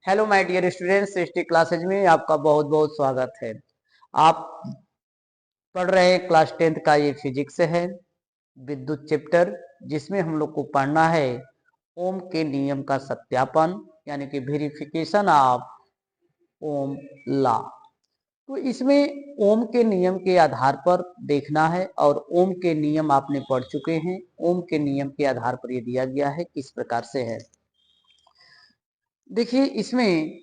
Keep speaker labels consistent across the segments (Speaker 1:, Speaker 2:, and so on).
Speaker 1: Hello my dear students, ST classes में आपका बहुत बहुत स्वागत है। आप पढ़ रहे हैं क्लास 10th का ये फिजिक्स है, विद्युत चैप्टर, जिसमें हम लोग को पढ़ना है ओम के नियम का सत्यापन, यानी कि वेरिफिकेशन ऑफ ओम लॉ। तो इसमें ओम के नियम के आधार पर देखना है, और ओम के नियम आपने पढ़ चुके हैं। ओम के नियम के आधार पर ये दिया गया है, किस प्रकार से है। देखिए, इसमें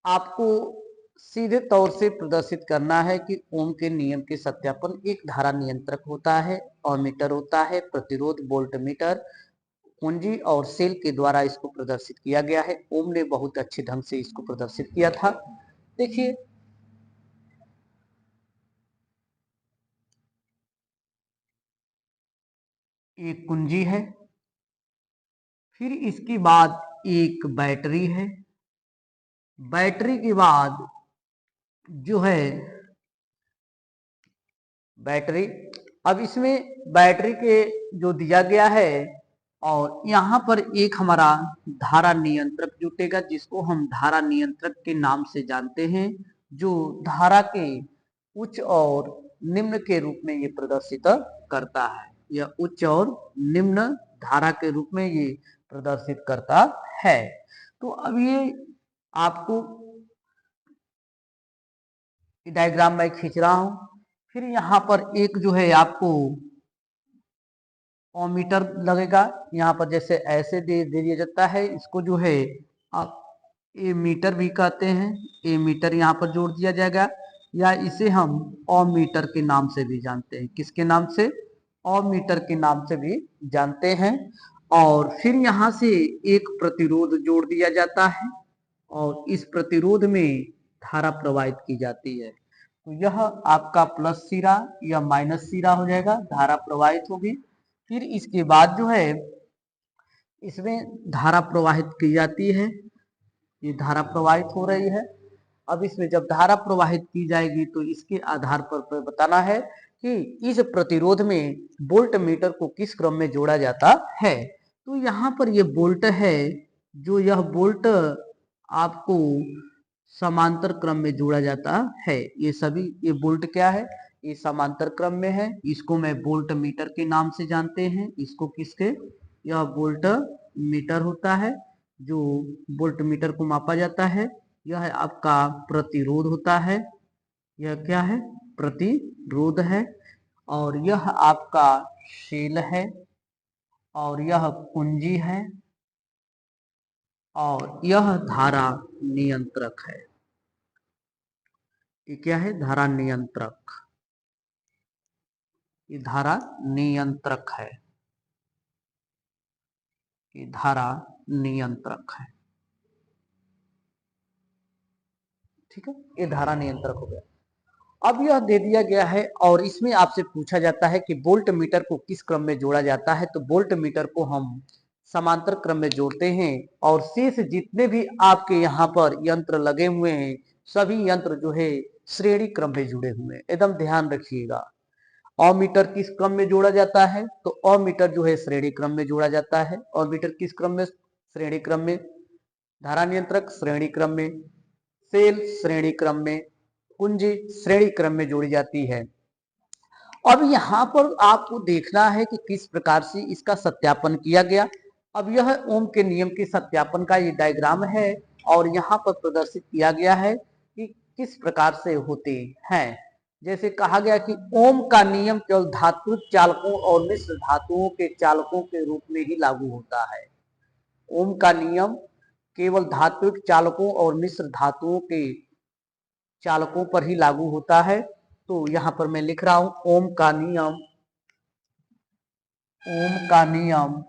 Speaker 1: आपको सीधे तौर से प्रदर्शित करना है कि ओम के नियम के सत्यापन एक धारा नियंत्रक होता है, अमीटर होता है, प्रतिरोध वोल्ट मीटर, कुंजी और सेल के द्वारा इसको प्रदर्शित किया गया है। ओम ने बहुत अच्छे ढंग से इसको प्रदर्शित किया था। देखिए, एक कुंजी है, फिर इसके बाद एक बैटरी है, बैटरी के बाद जो है बैटरी, अब इसमें बैटरी के जो दिया गया है, और यहाँ पर एक हमारा धारा नियंत्रक जुटेगा, जिसको हम धारा नियंत्रक के नाम से जानते हैं, जो धारा के उच्च और निम्न के रूप में ये प्रदर्शित करता है। यह उच्च और निम्न धारा के रूप में ये प्रदर्शित करता है। तो अब ये आपको डायग्राम मैं खींच रहा हूं। फिर यहाँ पर एक जो है आपको ओमीटर लगेगा। यहाँ पर जैसे ऐसे दे दिया जाता है, इसको जो है आप ए मीटर भी कहते हैं। ए मीटर यहाँ पर जोड़ दिया जाएगा, या इसे हम ओमीटर के नाम से भी जानते हैं। किसके नाम से? ओमीटर के नाम से भी जानते हैं। और फिर यहाँ से एक प्रतिरोध जोड़ दिया जाता है, और इस प्रतिरोध में धारा प्रवाहित की जाती है। तो यह आपका प्लस सिरा या माइनस सिरा हो जाएगा, धारा प्रवाहित होगी। फिर इसके बाद जो है इसमें धारा प्रवाहित की जाती है, ये धारा प्रवाहित हो रही है। अब इसमें जब धारा प्रवाहित की जाएगी तो इसके आधार पर बताना है कि इस प्रतिरोध में वोल्ट मीटर को किस क्रम में जोड़ा जाता है। तो यहाँ पर ये वोल्ट है, जो यह वोल्ट आपको समांतर क्रम में जोड़ा जाता है। ये सभी ये वोल्ट क्या है? ये समांतर क्रम में है। इसको मैं वोल्ट मीटर के नाम से जानते हैं। इसको किसके? यह वोल्ट मीटर होता है, जो वोल्ट मीटर को मापा जाता है। यह आपका प्रतिरोध होता है। यह क्या है? प्रतिरोध है। और यह आपका सेल है, और यह कुंजी है, और यह धारा नियंत्रक है। ये क्या है? धारा नियंत्रक। ये धारा नियंत्रक है। ये धारा नियंत्रक है। ठीक है, ये धारा नियंत्रक हो गया। अब यह दे दिया गया है, और इसमें आपसे पूछा जाता है कि वोल्ट मीटर को किस क्रम में जोड़ा जाता है। तो वोल्ट मीटर को हम समांतर क्रम में जोड़ते हैं, और शेष जितने भी आपके यहाँ पर यंत्र लगे हुए हैं, सभी यंत्र जो है श्रेणी क्रम में जुड़े हुए हैं। एकदम ध्यान रखिएगा। अमीटर किस क्रम में जोड़ा जाता है? तो अमीटर जो है श्रेणी क्रम में जोड़ा जाता है। अमीटर किस क्रम में? श्रेणी क्रम में। धारा नियंत्रक श्रेणी क्रम में, सेल श्रेणी क्रम में, कुंजी श्रेणी क्रम में जोड़ी जाती है। अब यहाँ पर आपको देखना है कि किस प्रकार से इसका सत्यापन किया गया। अब यह ओम के नियम के सत्यापन का ये डायग्राम है, और यहाँ पर प्रदर्शित किया गया है कि किस प्रकार से होते हैं। जैसे कहा गया कि ओम का नियम केवल धात्विक चालकों और मिश्र धातुओं के चालकों के रूप में ही लागू होता है। ओम का नियम केवल धात्विक चालकों और मिश्र धातुओं के चालकों पर ही लागू होता है। तो यहाँ पर मैं लिख रहा हूं ओम का नियम, ओम का नियम,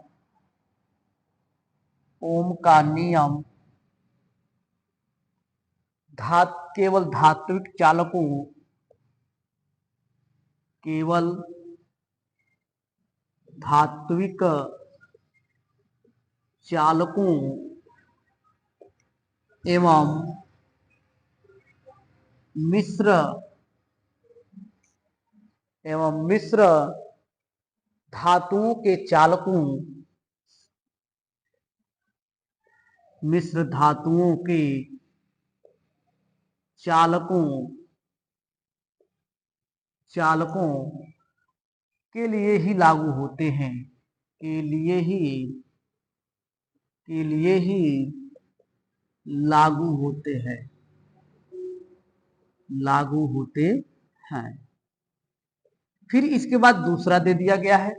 Speaker 1: ओम का नियम केवल धात्विक चालकों, केवल धात्विक चालकों एवं मिश्र धातुओं के चालकों मिश्र धातुओं के चालकों के लिए ही लागू होते हैं, के लिए ही लागू होते हैं, लागू होते हैं। फिर इसके बाद दूसरा दे दिया गया है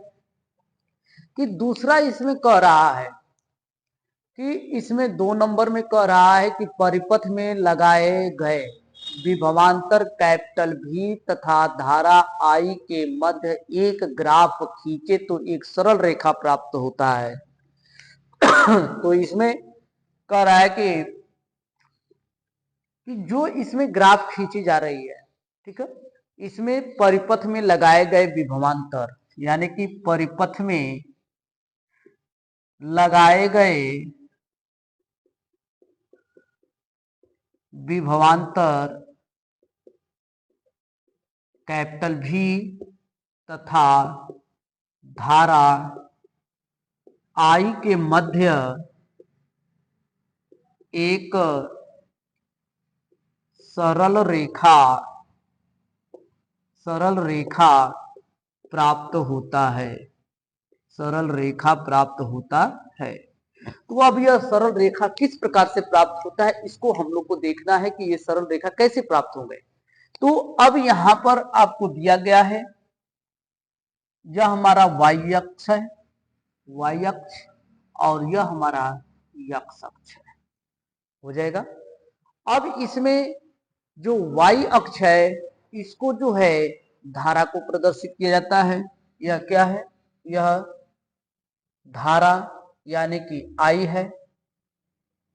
Speaker 1: कि दूसरा इसमें कह रहा है कि इसमें 2 नंबर में कह रहा है कि परिपथ में लगाए गए विभवांतर कैपिटल V तथा धारा I के मध्य एक ग्राफ खींचे तो एक सरल रेखा प्राप्त होता है। तो इसमें कह रहा है कि जो इसमें ग्राफ खींची जा रही है, ठीक है, इसमें परिपथ में लगाए गए विभवांतर, यानी कि परिपथ में लगाए गए विभवांतर कैपिटल V तथा धारा I के मध्य एक सरल रेखा प्राप्त होता है, सरल रेखा प्राप्त होता है। तो अब यह सरल रेखा किस प्रकार से प्राप्त होता है, इसको हम लोग को देखना है कि यह सरल रेखा कैसे प्राप्त हो गए। तो अब यहां पर आपको दिया गया है, यह हमारा y अक्ष है, y अक्ष, और यह हमारा x अक्ष है, हो जाएगा। अब इसमें जो y अक्ष है, इसको जो है धारा को प्रदर्शित किया जाता है। यह क्या है, यह धारा यानी कि I है,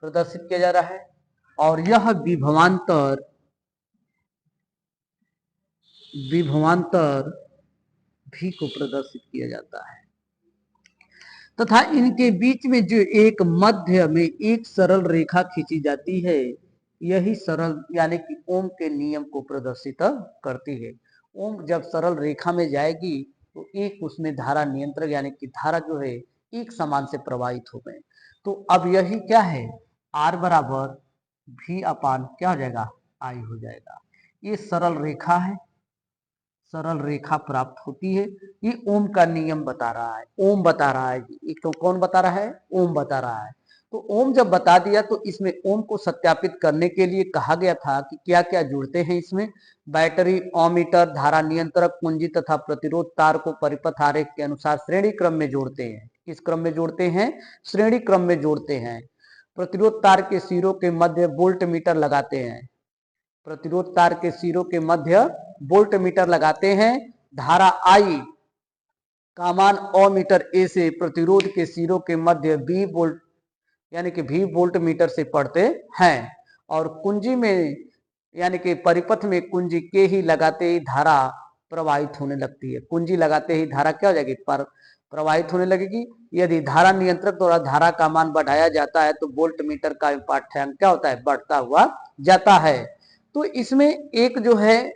Speaker 1: प्रदर्शित किया जा रहा है, और यह विभवांतर भी को प्रदर्शित किया जाता है, तथा इनके बीच में जो एक मध्य में एक सरल रेखा खींची जाती है, यही सरल यानी कि ओम के नियम को प्रदर्शित करती है। ओम जब सरल रेखा में जाएगी तो एक उसमें धारा नियंत्रक यानी कि धारा जो है एक समान से प्रवाहित हो गए। तो अब यही क्या है, R बराबर V अपान क्या हो जाएगा, I हो जाएगा। ये सरल रेखा है, सरल रेखा प्राप्त होती है। ये ओम का नियम बता रहा है, ओम बता रहा है। एक तो कौन बता रहा है, ओम बता रहा है। तो ओम जब बता दिया तो इसमें ओम को सत्यापित करने के लिए कहा गया था कि क्या क्या जुड़ते हैं इसमें, बैटरी, ओमीटर, धारा नियंत्रक, कुंजी तथा प्रतिरोध तार को परिपथ आरेख के अनुसार श्रेणी क्रम में जोड़ते हैं। किस क्रम में जोड़ते हैं, श्रेणी क्रम में जोड़ते हैं। प्रतिरोध तार के सिरों के मध्य वोल्ट मीटर लगाते हैं, प्रतिरोध तार के सिरों के मध्य वोल्ट मीटर लगाते हैं। धारा I का मान ओमीटर A से प्रतिरोध के सिरों के मध्य V वोल्ट यानी कि V वोल्ट मीटर से पढ़ते हैं, और कुंजी में यानी कि परिपथ में कुंजी के ही लगाते ही धारा प्रवाहित होने लगती है। कुंजी लगाते ही धारा क्या हो जाएगी, प्रवाहित होने लगेगी। यदि धारा नियंत्रक द्वारा धारा का मान बढ़ाया जाता है तो वोल्ट मीटर का पाठ्यांक क्या होता है, बढ़ता हुआ जाता है। तो इसमें एक जो है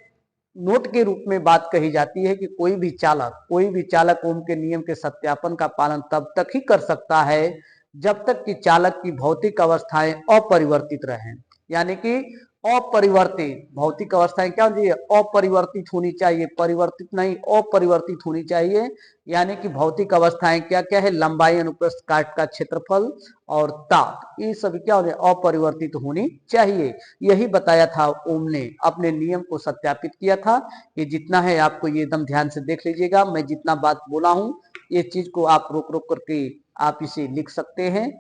Speaker 1: नोट के रूप में बात कही जाती है कि कोई भी चालक ओम के नियम के सत्यापन का पालन तब तक ही कर सकता है जब तक कि चालक की भौतिक अवस्थाएं अपरिवर्तित रहें। यानी कि अपरिवर्तित भौतिक अवस्थाएं क्या होनी चाहिए, अपरिवर्तित होनी चाहिए, परिवर्तित नहीं, अपरिवर्तित होनी चाहिए। यानी कि भौतिक अवस्थाएं क्या क्या है, लंबाई, अनुप्रस्थ काट का क्षेत्रफल और ताप, ये सभी क्या होने, अपरिवर्तित होनी चाहिए। यही बताया था ओम ने, अपने नियम को सत्यापित किया था। ये जितना है आपको ये एकदम ध्यान से देख लीजिएगा, मैं जितना बात बोला हूं ये चीज को आप रोक रोक करके आप इसे लिख सकते हैं।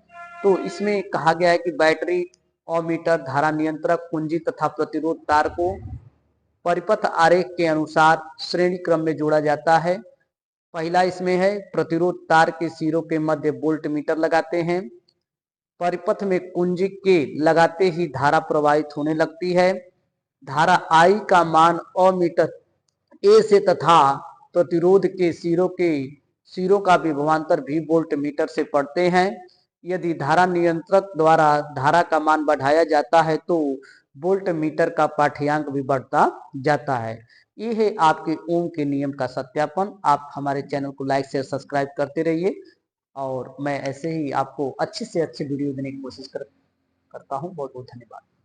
Speaker 1: तो इसमें कहा गया है कि बैटरी, ओमीटर, धारा नियंत्रक, कुंजी तथा प्रतिरोध तार को परिपथ आरेख के अनुसार श्रेणी क्रम में जोड़ा जाता है। पहला इसमें है प्रतिरोध तार के सिरों के मध्य वोल्ट मीटर लगाते हैं। परिपथ में कुंजी के लगाते ही धारा प्रवाहित होने लगती है। धारा I का मान ओमीटर A से तथा प्रतिरोध के सिरों का विभवांतर V वोल्ट मीटर से पढ़ते हैं। यदि धारा नियंत्रक द्वारा धारा का मान बढ़ाया जाता है तो वोल्ट मीटर का पाठ्यांक भी बढ़ता जाता है। ये है आपके ओम के नियम का सत्यापन। आप हमारे चैनल को लाइक शेयर सब्सक्राइब करते रहिए, और मैं ऐसे ही आपको अच्छे से अच्छे वीडियो देने की कोशिश करता हूँ। बहुत बहुत धन्यवाद।